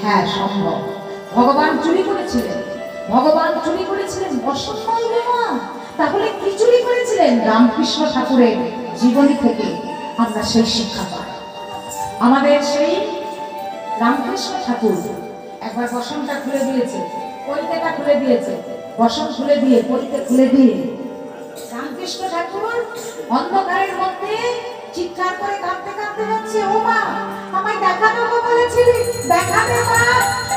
হ্যাঁ সম্ভব। ভগবান চুরি করেছিলেন, ভগবান চুরি করেছিলেন বসন নয় রে মা। তাহলে কি চুরি করেছিলেন? রামকৃষ্ণ ঠাকুরের জীবনী থেকে আমরা সেই শিক্ষা পাই। আমাদের সেই রামকৃষ্ণ ঠাকুর একবার বসনটা খুলে দিয়েছে, পরিতেটা খুলে দিয়েছে, বসন খুলে দিয়ে পরিতে খুলে দিয়ে রামকৃষ্ণ ঠাকুর অন্ধকারের মধ্যে চিৎকার করে কাঁদতে কাঁদতে যাচ্ছে, ও মা আমায় দেখা দেবো বলেছিলি, দেখা দে মা,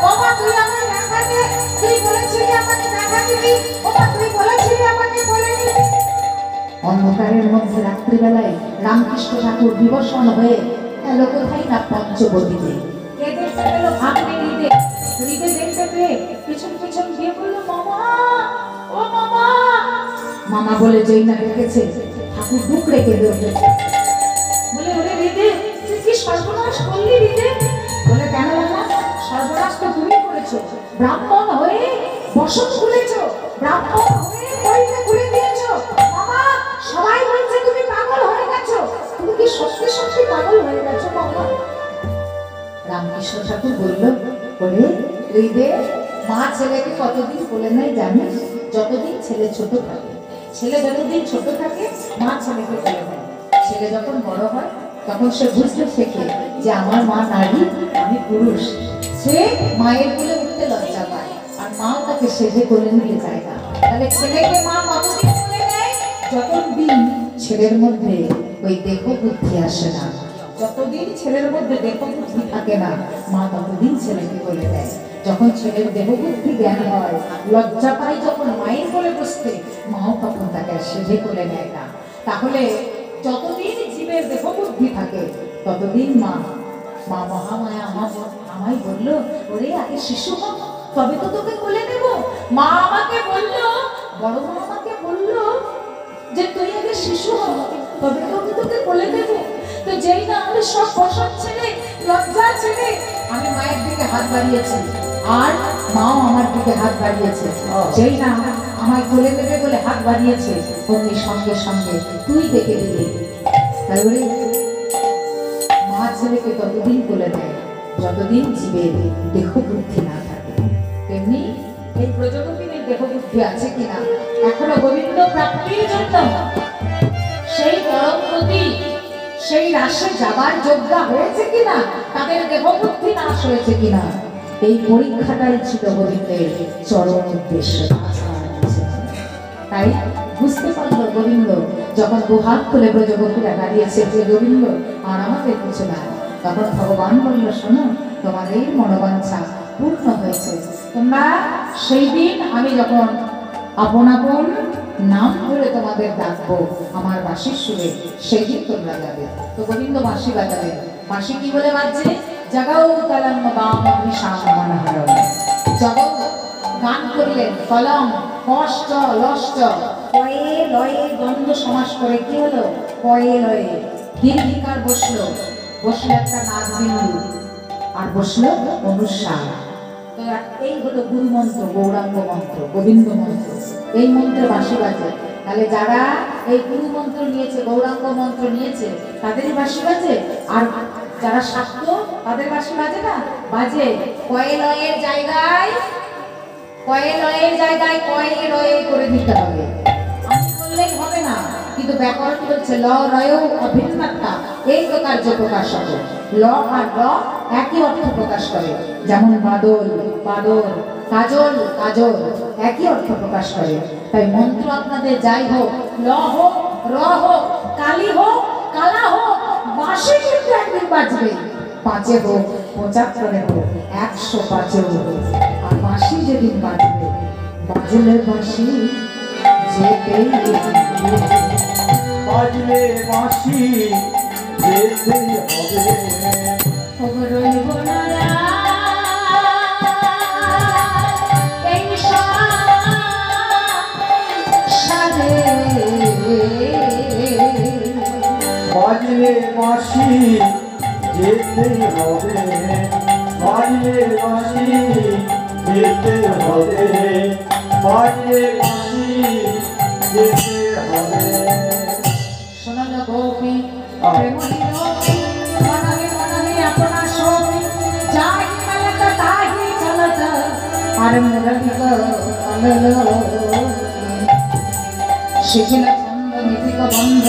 ও মা তুই আমায় দেখা দে, তুই বলেছিলি আমাকে দেখা দিবি, ও মা তুই বলেছিলি আমাকে বলে দিবি। অন্ধকারের মধ্যে রাত্রিবেলায় রামকৃষ্ণ ঠাকুর বিবর্ষণ হয়ে এলো কোথায় না পঞ্চবটিতে। কে দেখতে পেল? ভাগ্নে হৃদে। হৃদে দেখতে পেয়ে পিছন পিছন গিয়ে বললো, মামা ও মামা। মামা বলে যেই না দেখেছে ঠাকুর ডুকরে কেঁদে উঠেছে, বলে ওরে হৃদে তুই কি সর্বনাশ করলি হৃদে? বলে কেন মামা? সর্বনাশ তো তুমি করেছো, ব্রাহ্মণ হয়ে বসন খুলেছো, ব্রাহ্মণ হয়ে পরিতে খুলে দিয়েছো। মামা সবাই বলছে তুমি পাগল হয়ে গেছো, তুমি কি সত্যি সত্যি পাগল হয়ে গেছো মামা? রামকৃষ্ণ ঠাকুর বলল, বলে হৃদে মা ছেলেকে কতদিন কোলে নেয় জানিস? যতদিন ছেলে ছোট থাকে। ছেলে যতদিন ছোট থাকে মা ছেলেকে কোলে নেয়। ছেলে যখন বড় হয় তখন সে বুঝতে শেখে যে আমার মা নারী, আমি পুরুষ। সে মায়ের কোলে উঠতে লজ্জা পায় আর মাও তাকে সেজে কোলে নিতে চায় না। তাহলে ছেলেকে মা কতদিন কোলে নেয়? যতদিন ছেলের মধ্যে ওই দেহ বুদ্ধি আসে না। যতদিন ছেলের মধ্যে দেহ বুদ্ধি থাকে না মা ততদিন ছেলেকে কোলে দেয়। যখন ছেলের দেহ বুদ্ধি জ্ঞান হয়, লজ্জা পায় যখন মায়ের কোলে বসতে, মাও তখন তাকে সেজে কোলে নেয় না। তাহলে যতদিন জীবের দেহ বুদ্ধি থাকে ততদিন মা মা মহামায়া আমায় বললো, ওরে আগে শিশু হোক তবে তো তোকে কোলে নেব। মা আমাকে বললো, বড় মা আমাকে বললো যে তুই আগে শিশু হোক তবে তো আমি তোকে কোলে নেব। তো যেই না আমি সব বসন ছেড়ে লজ্জা ছেড়ে আমি মায়ের দিকে হাত বাড়িয়েছি আর মাও আমার দিকে হাত বাড়িয়েছে। যেই না আমায় কোলে নেবে বলে হাত বাড়িয়েছে অমনি সঙ্গে সঙ্গে তুই দেখে দিলি। তাই বলে মা ছেলেকে ততদিন কোলে দেয় যতদিন জীবের দেহ বুদ্ধি না থাকে। তেমনি এই প্রজাপতির দেহ বুদ্ধি আছে কিনা এখনো গোবিন্দ প্রাপ্তির জন্য সেই পরমগতি সেই রাশে যাবার যোগ্য হয়েছে কিনা, তাদের দেহ বুদ্ধি নাশ হয়েছে কিনা, এই পরীক্ষাটাই ছিল গোবিন্দের চরম উদ্দেশ্য। তাই বুঝতে পারলো গোবিন্দ যখন দুহাত খুলে ব্রজগোপীরা দাঁড়িয়েছে যে গোবিন্দ আর আমাদের কিছু না, তখন ভগবান বলল, শোনো তোমাদের মনোবাঞ্ছা পূর্ণ হয়েছে। তোমরা সেই দিন আমি যখন আপন আপন নাম ধরে তোমাদের ডাকবো আমার বাঁশির সুরে, সেই দিন তোমরা যাবে। তো গোবিন্দ বাঁশি বাজাবে। বাঁশি কি বলে বাজছে? জাগাও কালাম বাম মনহার। জগৎ গান করলেন কলম কষ্ট লষ্ট কয়ে লয়ে দ্বন্দ্ব সমাস করে কি হলো? কয়ে লয়ে দীর্ঘিকার বসলো, বসলো একটা নাগবিন্দু আর বসলো অনুসার। তো এই হলো গুরু মন্ত্র, গৌরাঙ্গ মন্ত্র, গোবিন্দ মন্ত্র। এই মন্ত্রে বাঁশি বাজে। তাহলে যারা এই গুরু মন্ত্র নিয়েছে, গৌরাঙ্গ মন্ত্র নিয়েছে, তাদেরই বাঁশি বাজে। আর যারা শাক্ত তাদের বাঁশি বাজে না? বাজে। কয়ে লয়ের জায়গায় কয়ে লয়ের জায়গায় কয়ে রয়ে করে দিতে হবে। আমি বললেই হবে না, কিন্তু ব্যাকরণ বলছে ল রয় অভিন্নতা এই প্রকার্য প্রকাশ হবে। ল আর র একই অর্থ প্রকাশ করে। যেমন বাদল বাদল, কাজল কাজল একই অর্থ প্রকাশ করে। তাই মন্ত্র আপনাদের যাই হোক, ল হোক র হোক কালী হোক কালা হোক, বাঁশি কিন্তু একদিন বাজবে। 5 হোক 75 হোক 105 হোক, আর বাঁশি যেদিন বাজবে, বাজলে বাঁশি যেতেই বাজলে বাঁশি যেতেই হবে। রইব না এই সাদে, বাজলে বাঁশি যেতেই হবে, বাজলে বাঁশি যেতেই হবে, বাজলে বাঁশি যেতে হবে। শোনাল গোপী প্রেমহীন মনহে মনহে আপনার সখী, যাই মেলাটা তাই আর মুরলী গো শিখিল ছন্দ নীতিক বন্ধ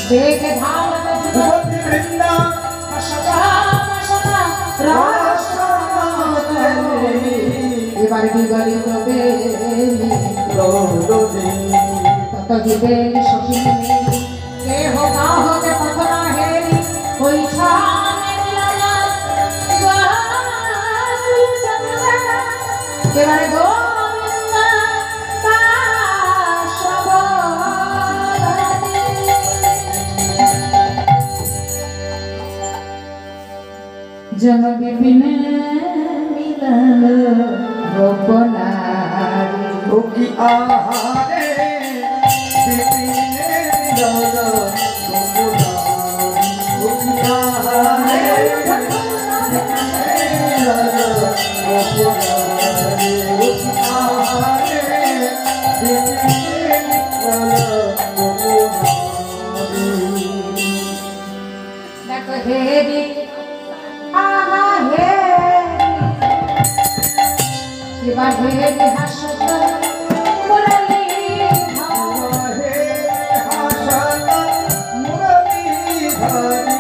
বেগে ধারত ভক্তি বৃন্দা এবার বিগলিত বেলি রোদে তত দিবেলি সখিনী কেহ কাহকে পথ না হেরি ওই ছানে মিলানা এবারে গোবিন্দ জন বিপিনে মিলল গোপনারি ভোগী আহারে বিপিনে মিলল ভোগী আহারে মিলল গোপনারি ভোগী আহারে বিপিনে মিলল গোপনারি দেখো হেরি আহা হেরি এবার হেরি হাসত মুরলী হে হাসত মুরলী ধরি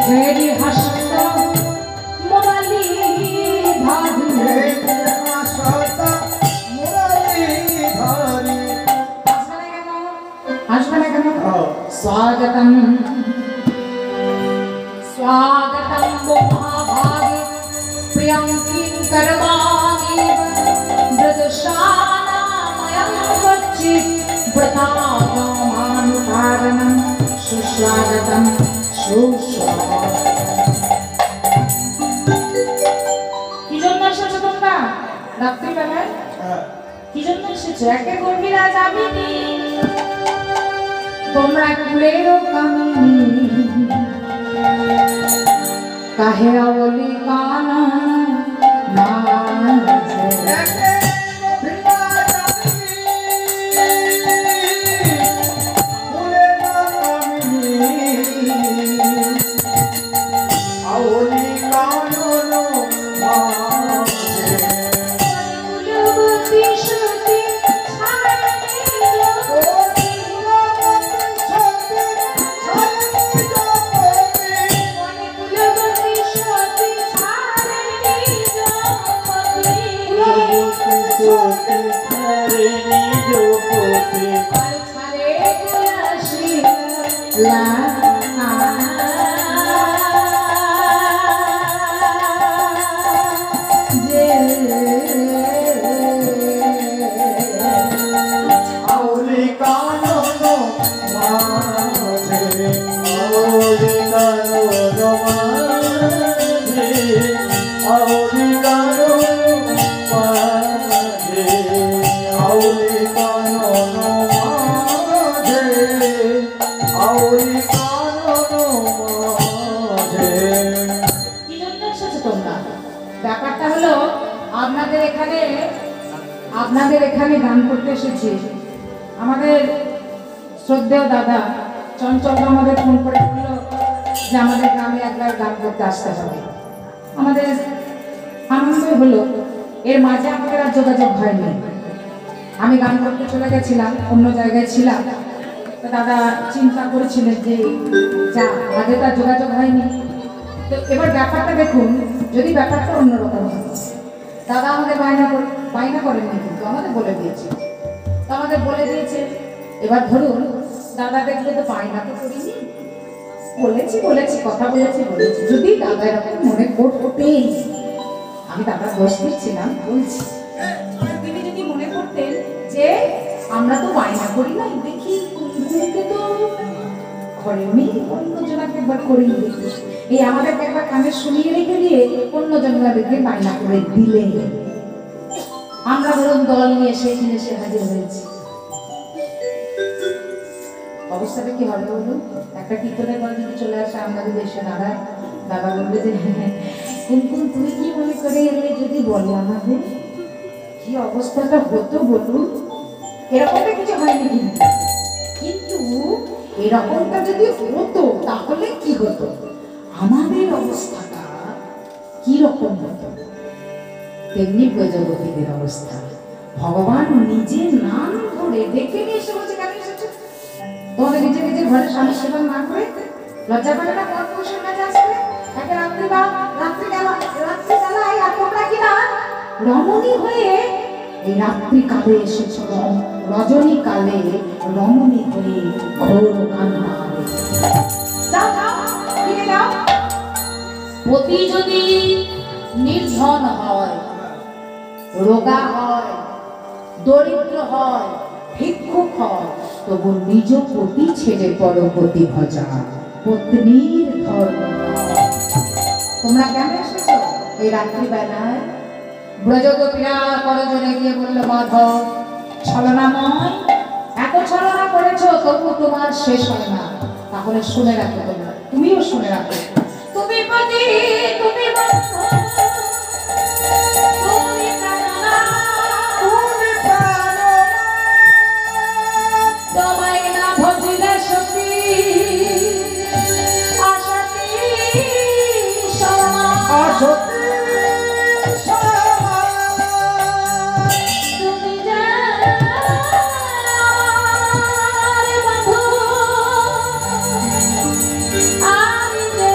হেরি হাসত মুরলী ধারি আসবে না কেন स्वागतम स्वागतम महाभागे प्रियं किंकरवाणी ब्रजशालामयं वच्चि व्रतागमानुकारणं सुस्वागतं सुस्वागतम কি জন্য এসেছো তোমরা রাত্রিবেলায় কি জন্য এসেছো একে গর্ভীরা যাবিনি তোমরা কুলেরও কামিনী কাহে অবলি কানা মাঝে ব্যাপারটা হলো আপনাদের এখানে গান করতে এসেছি। আমাদের শ্রদ্ধেয় দাদা চঞ্চল আমাদের ফোন করে বলল যে আমাদের গ্রামে একবার গান করতে আসতে হবে। আমাদের আনন্দ হলো, এর মাঝে আমাদের আর যোগাযোগ হয়নি। আমি গান করতে চলে গেছিলাম, অন্য জায়গায় ছিলাম, তো দাদা চিন্তা করেছিলেন যে যা আগে তার যোগাযোগ হয়নি। তো এবার ব্যাপারটা দেখুন, যদি ব্যাপারটা অন্যরকম হয়, দাদা আমাদের বায়না করেননি, কিন্তু আমাদের বলে দিয়েছে। তো আমাদের বলে দিয়েছে, এবার ধরুন দাদা দেখলে তো বায়না তো করিনি, বলেছি কথা বলেছি যদি দাদা এরকম মনে করতেন, আমি দাদার দোষ দিচ্ছিলাম, বলছি তিনি যদি মনে করতেন যে আমরা তো বায়না করি নাই, দেখি কুমকুমকে তো ঘরেও অন্যজনাকে একবার করেই দেখি, এই আমাদেরকে একবার কানে শুনিয়ে রেখে দিয়ে অন্যজনরা দেখে বায়না করে দিলে আমরা ধরুন দল নিয়ে সেইখানে এসে হাজির হয়েছি। অবস্থাটা কি হবে বলুন? একটা কীর্তনের দল যদি চলে আসে, আমরা যদি এসে দাঁড়ায়, দাদা বলবে যে কুমকুম তুমি কি মনে করে এলে, যদি বলে আমাদের কি অবস্থাটা হতো বলুন। এরকমটা কিছু হয়নি, কিন্তু এরকমটা যদি হতো তাহলে কি হতো? আমাদের অবস্থাটা কি রকম হতো, তেমনি ব্রজবতীদের অবস্থা। ভগবান নিজের নাম ধরে ডেকে নিয়ে এসে বলছে, কেন এসেছো? তোমাদের নিজে নিজের ঘরে স্বামী সেবা না করে লজ্জা করে না পরপুরুষের কাছে আসবে? একে রাত্রিবেলায় আর তোমরা কি না রমণী হয়ে এই রাত্রিকালে এসেছো, রজনী কালে রমণী হয়ে ঘোর কান্না হবে। যাও যাও ফিরে যাও। পতি যদি নির্ধন হয়, রোগা হয়, দরিদ্র হয়, ভিক্ষুক হয়, তবু নিজ পতি ছেড়ে পরপতি ভজা, পত্নীর ধর্ম। তোমরা কেন এসেছো এই রাত্রিবেলায়? ব্রজগোপীরা করজনে গিয়ে বলল, মাধব ছলনাময়, এত ছলনা করেছো তবু তোমার শেষ হয় না। তাহলে শুনে রাখো, তোমরা তুমিও শুনে রাখো। তুমি পতি, তুমি তোমায় না ভজিলে সতী আসতি সমা তুমি যে আমার বন্ধু, আমি যে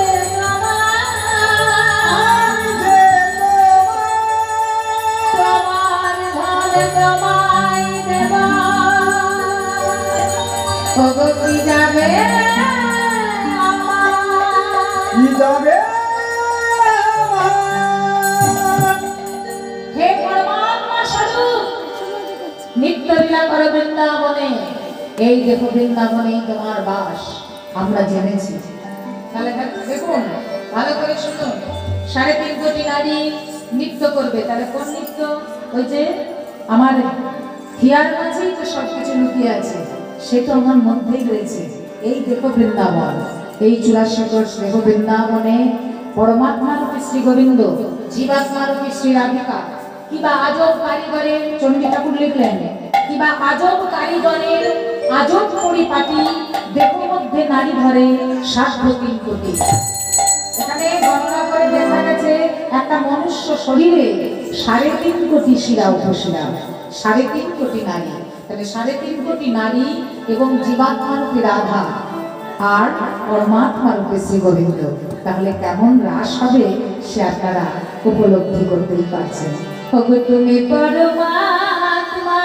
তোমার ঘরে তোমায় দেবা। ওগো কি যাবে হে পরমাত্মা স্বরূপ, নিত্য লীলা করো বৃন্দাবনে। এই দেখো বৃন্দাবনেই তোমার বাস, আমরা জেনেছি। তাহলে দেখুন, ভালো করে শুনুন, 3.5 কোটি নারী নৃত্য করবে। তাহলে কোন নৃত্য? ওই যে আমার হিয়ার মাঝেই তো সবকিছু লুকিয়ে আছে, সে তো আমার মধ্যেই রয়েছে। এই দেখো বৃন্দাবন, এই 84 দেখো বৃন্দাবনে পরমাত্মা রূপী শ্রী গোবিন্দ, জীবাত্মা রূপী শ্রী রাধিকা। কিবা আজব কারিগরের, চণ্ডী ঠাকুর লিখলেন, কিবা আজব কারিগরের আজব পরিপাটি, দেখো মধ্যে নারী ধরে 7.3 কোটি। এখানে গণনা করে দেখা গেছে একটা মনুষ্য শরীরে 3.5 কোটি শিরা উপশিরা, 3.5 কোটি নারী। তাহলে 3.5 কোটি নারী এবং জীবাত্মা রূপী রাধা আর পরমাত্মা রূপে শ্রী গোবিন্দ। তাহলে কেমন রাস হবে সে আপনারা উপলব্ধি করতেই পারছেন। ওগো তুমি পরমাত্মা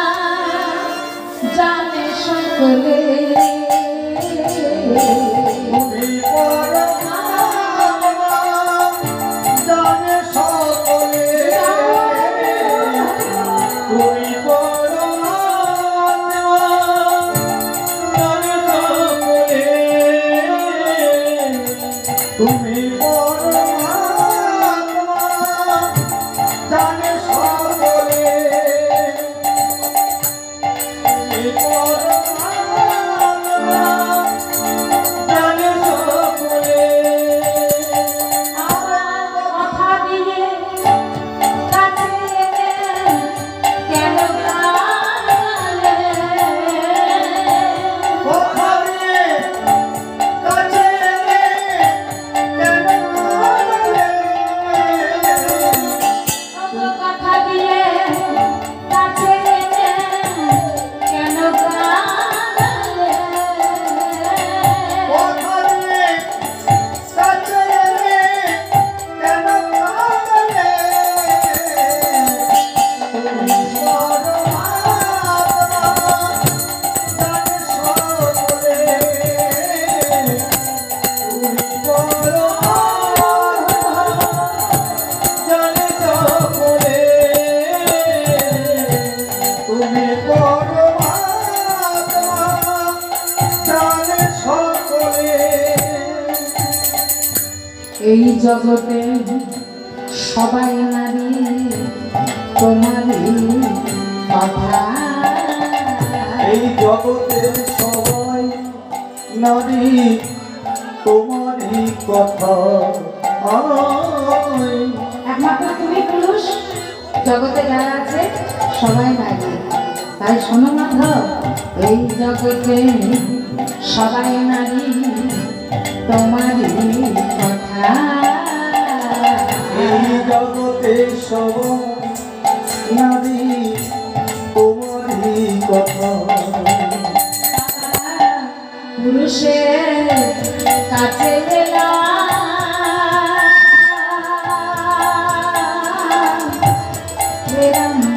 জানে সকলে, এই জগতে সবাই নারী তোমারই কথা, এই জগতের সবাই নারী তোমারই কথা। একমাত্র তুমি পুরুষ, জগতে যারা আছে সবাই নারী। তাই শোনো মাধব, এই জগতে সবাই নারী তোমারই কথা। এই জগতে সব নারী তোমারই কথা পুরুষের কাছে গেলাম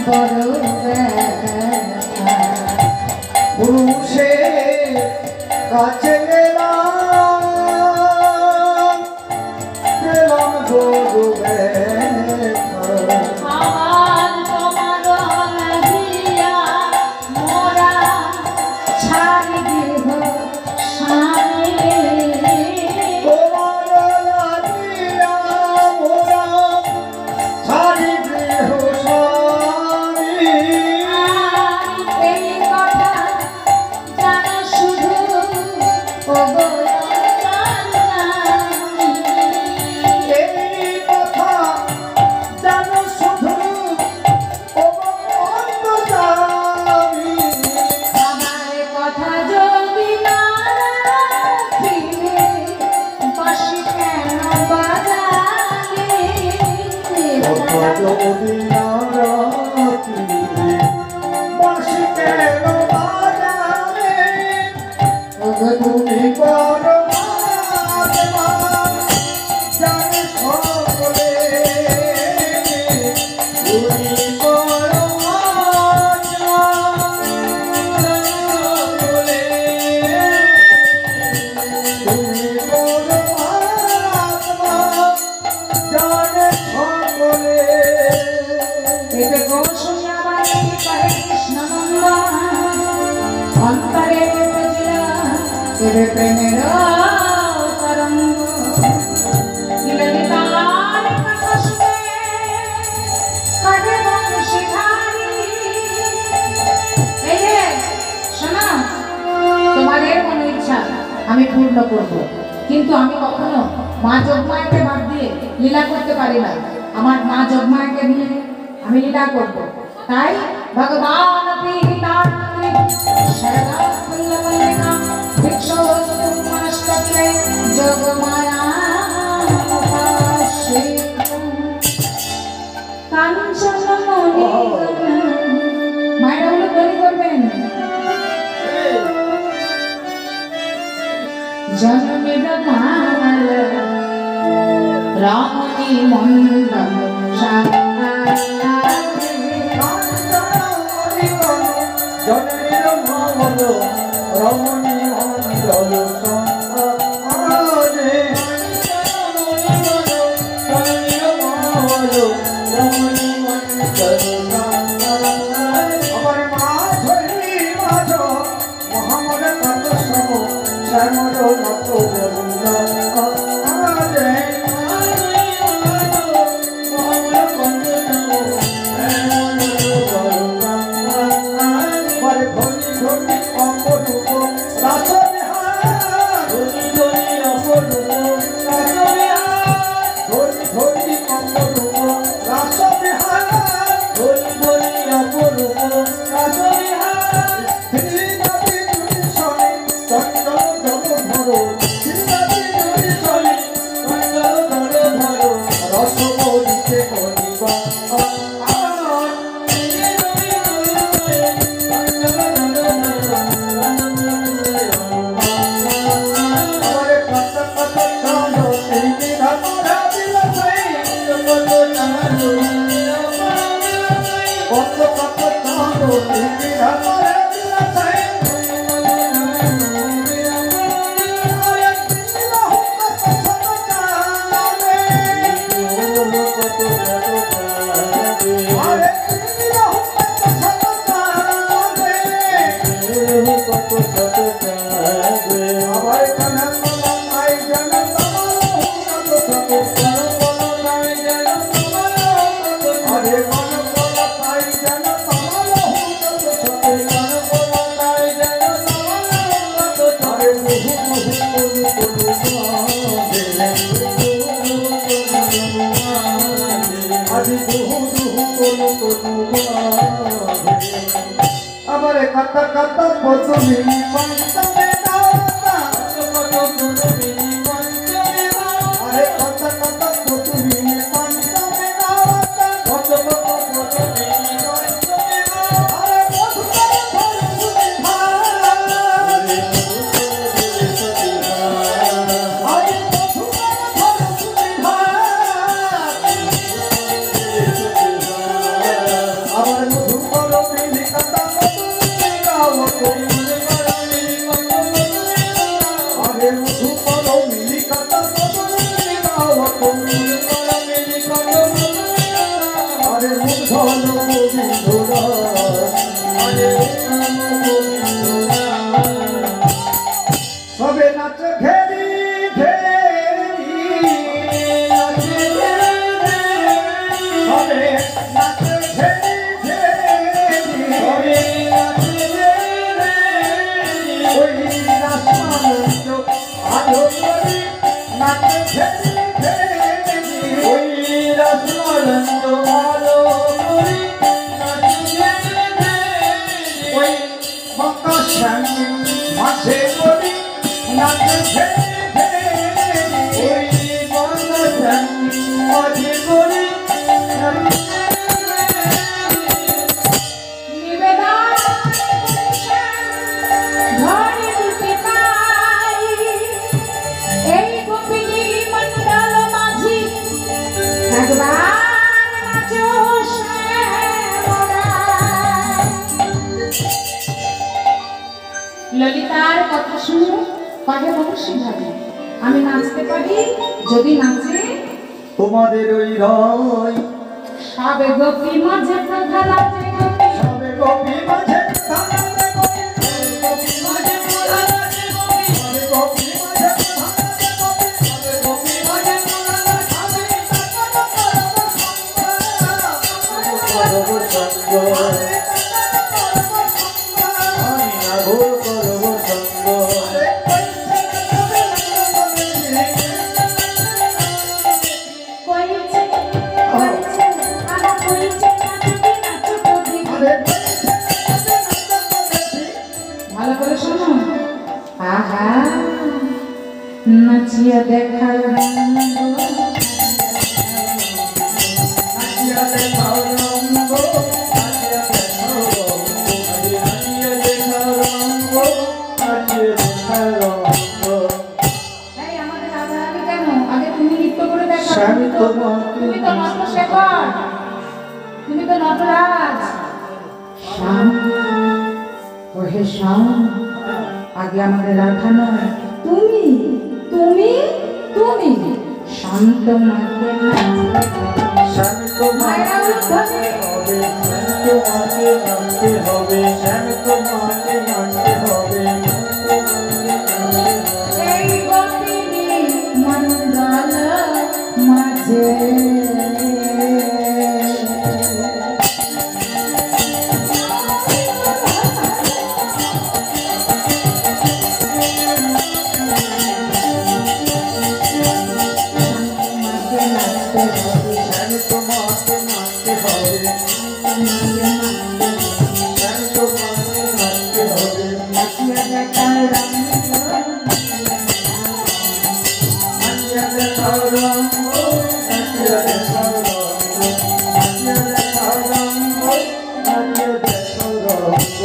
বড় ব্যথা। পুরুষের কাছে গেলাম বড় ব্যথা। আমার তোমার লাগিয়া মোরা ছাড়ি দেহ স্বামী। তোমার লাগিয়া মোরা ছাড়ি দেহ স্বামী। এই কথা জানো শুধু ওগো অন্তর্যামী। এই কথা জানো শুধু ওগো অন্তর্যামী। আমার কথা যদি না রাখিলে বাঁশি কেন বাজালে? কথা যদি না রাখিলে বাঁশি কেন বাজালে? ওগো তুমি বড় আত্মা, জানে সকলে। তুমি বড় আত্মা, জানে সকলে। তুমি বড় আত্মা, জানে সকলে। এতে কৌশলী আমার কহে কৃষ্ণ নন্দন অন্তরে বুঝিল এবে প্রেমের তরঙ্গ। ললিতার কথা শুনে কাঁধে বংশীধারী। এই যে শোনো, তোমাদের মনে ইচ্ছা আমি পূর্ণ করব, কিন্তু আমি কখনো মা যোগমায়াকে বাদ দিয়ে লীলা করতে পারি না। আমার মা যোগমায়াকে নিয়ে আমি লীলা করব, তাই ভগবান পিতাত্রি শরদা ফুল্লমল্লিকা ভিক্ষুস্তু মনস্তত্রে যোগমায়া কাঞ্চনমণি মায়েরা হলো ধ্বনি করবেন। জনমের মাল রমণী মন্ডল জনের মঙ্গল রমণী মঙ্গল সমাজে। জনের মঙ্গল রমণী মঙ্গল সমাজে। আমার মা ধরি মাঝ মহামদ কত সম শ্যামল মত বরুণ আমাজে। আমার কত কত পদুমি পঞ্চমে দাওতা কত কত পদুমি পঞ্চমে দাওতা আরে কত নাচে ফেরি ফেরি ওই রাসমালন্দ আলো করি নাচে ওই বাঁকা শ্যাম মাঝে করি নাচে ফেরি ফেরি ওই বাংলা মাঝে করি ললিতার কথা শুনে কহে অবশ্যই ভাবি আমি নাচতে পারি যদি নাচে তোমাদের ওই রয় সবে গোপী মাঝে প্রধা নাচে সবে গোপী মাঝে ধানাতে গোপী গোপী মাঝে মোরা নাচে গোপী সবে গোপী মাঝে ধানাতে গোপী সবে গোপী মাঝে মোরা নাচে আমি তাকত করব সঙ্গ করব সঙ্গ আমি তাকত করব সঙ্গ আমি আঘোর করব সঙ্গ কইছে কইছে আনা কইছে নাচতে নাচতে ভালো করে শোনো আহা নাচিয়া দেখার রঙ্গ নাচিয়া দেখাও রঙ্গ নাচিয়া দেখাও রঙ্গ নাচিয়া দেখাও রঙ্গ নাচিয়া দেখাও রঙ্গ এই আমাদের রাধারানী কেন আগে তুমি নৃত্য করে দেখাও স্বামী তোমাকে তুমি তো নটশেখর তুমি তো নটরাজ শ্যাম ওহে শ্যাম আগে আমাদের রাধা নয় তুমি তুমি তুমি শান্ত মাকে স্বামী তোমাকে নাচতে হবে স্বামী তোমাকে নাচতে হবে স্বামী তোমাকে নাচতে হবে এই গোপিনী মন্ডল মাঝে স্বামী তোমাকে নাচতে হবে স্বামী তোমাকে নাচতে হবে নাচিয়া দেখার রঙ্গ নাচিয়া দেখাও রঙ্গ নাচিয়া দেখাও রঙ্গ নাচিয়া দেখাও রঙ্গ নাচিয়া দেখাও রঙ্গ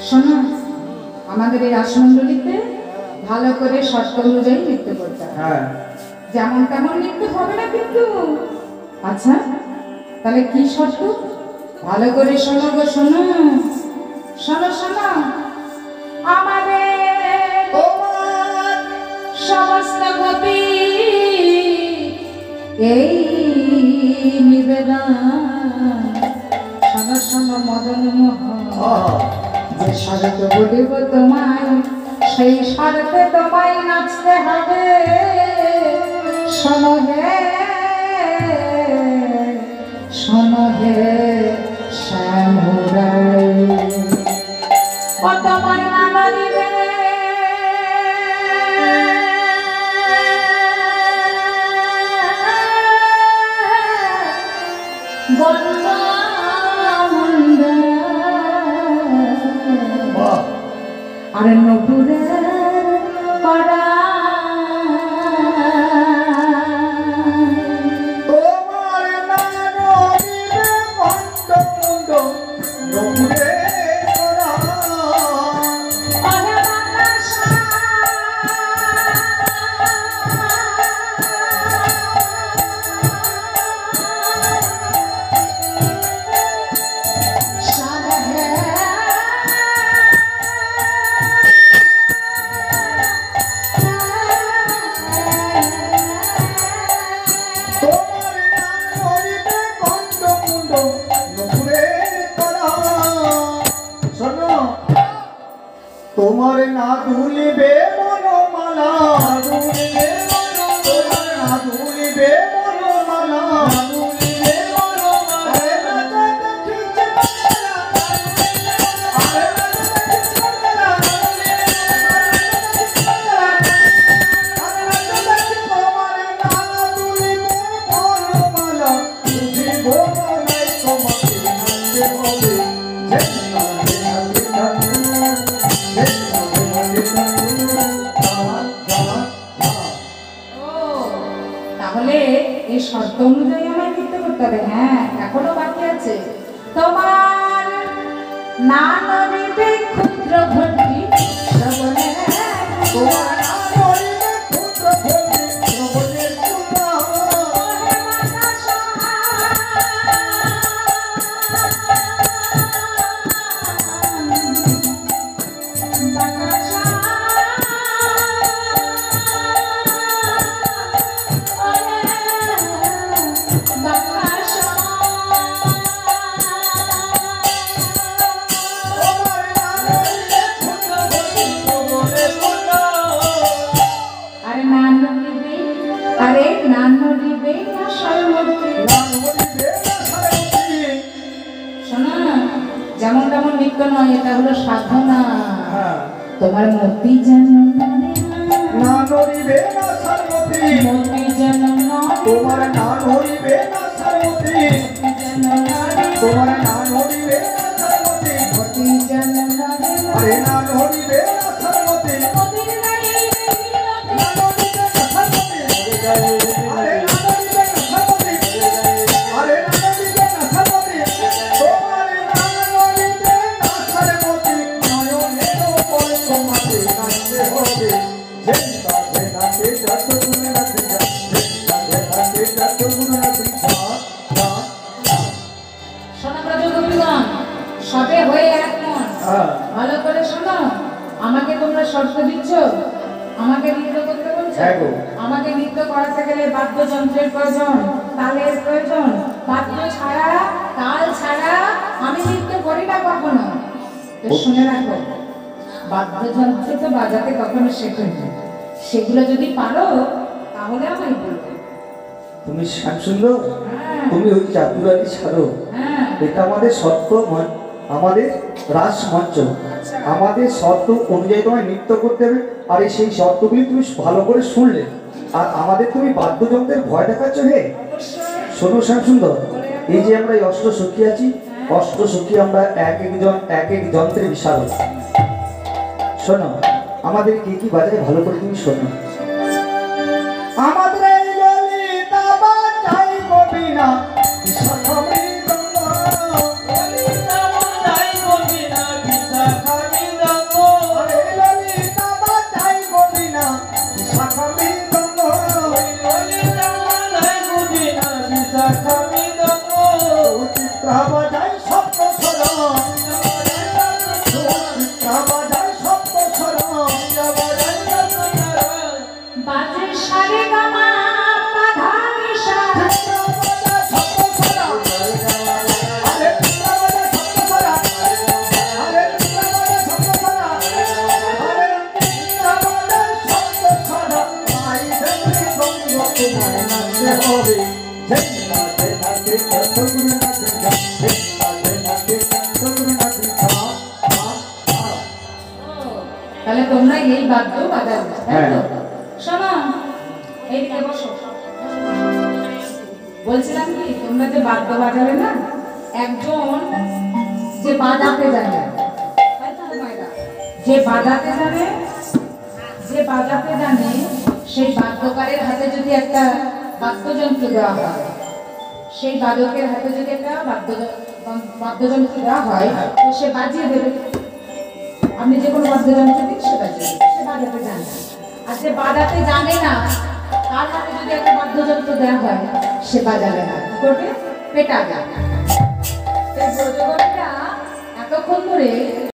শোনো আমাদের এই রাসমণ্ডলীতে ভালো করে শর্ত অনুযায়ী নৃত্য করতে হবে হ্যাঁ যেমন তেমন নৃত্য হবে না কিন্তু আচ্ছা তাহলে কি শর্ত ভালো করে শোনো গো শোনো শোনো শোনো আমাদের তোমার সমস্ত গোপী এই নিবেদন শোনো শোনো মদন মোহন যে শরৎ বলিব তোমায় সেই শরতে তোমায় নাচতে হবে শোনো হে শ্যামুরাই ও তোমার নানা দিবে আর নপুরের করা তাহলে এই শর্ত অনুযায়ী আমায় নৃত্য করতে হবে। হ্যাঁ, এখনো বাকি আছে। তোমার না নড়িবে ক্ষুদ্র ঘটি শ্রবণে, তোমার নাম হইবে ক্ষুদ্র ঘটি শ্রবণের কুলা। তোমার নাম হইবে ক্ষুদ্র ঘটি শ্রবণের কুলা। আরে না নড়িবে, আরে না নড়িবে না সর্বত্রে। নাম হইবে না সারথি। শোনো, যেমন তেমন নৃত্য নয়, এটা হলো সাধনা। হ্যাঁ, তোমার মতি যেন নড়ে না, না নড়িবে না সারথি। মতি যেন নড়ে, তোমার নাম হইবে না সারথি। যেন নড়ে, তোমার নাম হইবে না সারথি। মতি যেন নড়ে না। আরে নাম হইবে না সারথি। মতির নাই এই বিরতে, না নড়িবে না সারথি। আরে না নড়িবে না সারথি। আরে না নড়িবে না সারথি। তোমার নাম নড়িবে না সারথি। নয়নেরও পলক মাঝে নাচতে হবে। জেন্দা জেনাকে যত গুণ রাখি যা। জেন্দা জেনাকে যত গুণ রাখি যা। শোনো ব্রজগোপীগণ, সবে হয়ে এক মন। হ্যাঁ, ভালো করে শোনো, আমাকে তোমরা শর্ত দিচ্ছ, আমাকে নৃত্য করতে বলছো। হ্যাঁ গো। আমাকে নৃত্য করাতে গেলে বাদ্যযন্ত্রের প্রয়োজন, তালের প্রয়োজন। বাদ্য ছাড়া, তাল ছাড়া আমি নৃত্য করি না কখনো। তো শুনে রাখো, বাদ্যযন্ত্র তো বাজাতে কখনো শেখেনি। সেগুলো যদি পারো তাহলে আমায় বলবে। তুমি শ্যামসুন্দর, হ্যাঁ, তুমি ওই চাতুরালি ছাড়ো। হ্যাঁ, এটা আমাদের শর্ত, আমাদের রাসমঞ্চ। আমাদের শর্ত অনুযায়ী তোমায় নৃত্য করতে হবে। আর এই সেই শর্তগুলি তুমি ভালো করে শুনলে। আর আমাদের তুমি বাদ্যযন্ত্রের ভয় দেখাচ্ছ। হে অবশ্যই। শোনো শ্যামসুন্দর, এই যে আমরা এই অষ্টসখী আছি, অষ্টসখী আমরা এক একজন এক এক যন্ত্রে বিশাল। শোনো, আমাদের কি কি বাজারে ভালো করে তুমি শোনো। আমাদের এই ললিতা বাজাই গোবিনা বিশাখা মৃদঙ্গ। ললিতা বাজাই গোবিনা বিশাখা মৃদঙ্গ। আরে ললিতা বাজাই গোবিনা বিশাখা মৃদঙ্গ। ললিতা বাজাই গোবিনা বিশাখা মৃদঙ্গ। চিত্রা বাজাই সপ্ত স্বরম। চিত্রা বাজাই সপ্ত স্বরম। চিত্রা বাজাই সপ্ত স্বরম। বাজে সারে গামা পাধা নিশা, তাহলে তোমরা এই বাদ্য বাজাবে, তাই তো? শোনো, এইদিকে বসো। বলছিলাম কি, তোমরা যে বাদ্য বাজাবে না, একজন যে বাজাতে জানে, তাই তো মায়েরা? যে বাজাতে জানে, যে বাজাতে জানে, সেই বাদ্যকারের হাতে যদি একটা বাদ্যযন্ত্র দেওয়া হয়, সেই বাদকের হাতে যদি একটা বাদ্যযন্ত্র দেওয়া হয়, তো সে বাজিয়ে দেবে। আপনি যে কোনো বাদ্যযন্ত্র দিন, সে বাজিয়ে দেবে। সে বাজাতে জানে। আর যে বাজাতে জানে না, তার হাতে যদি একটা বাদ্যযন্ত্র দেওয়া হয়, সে বাজাবে না। কি করবে? পেটাবে। এই ব্রজগণেরা এতক্ষণ ধরে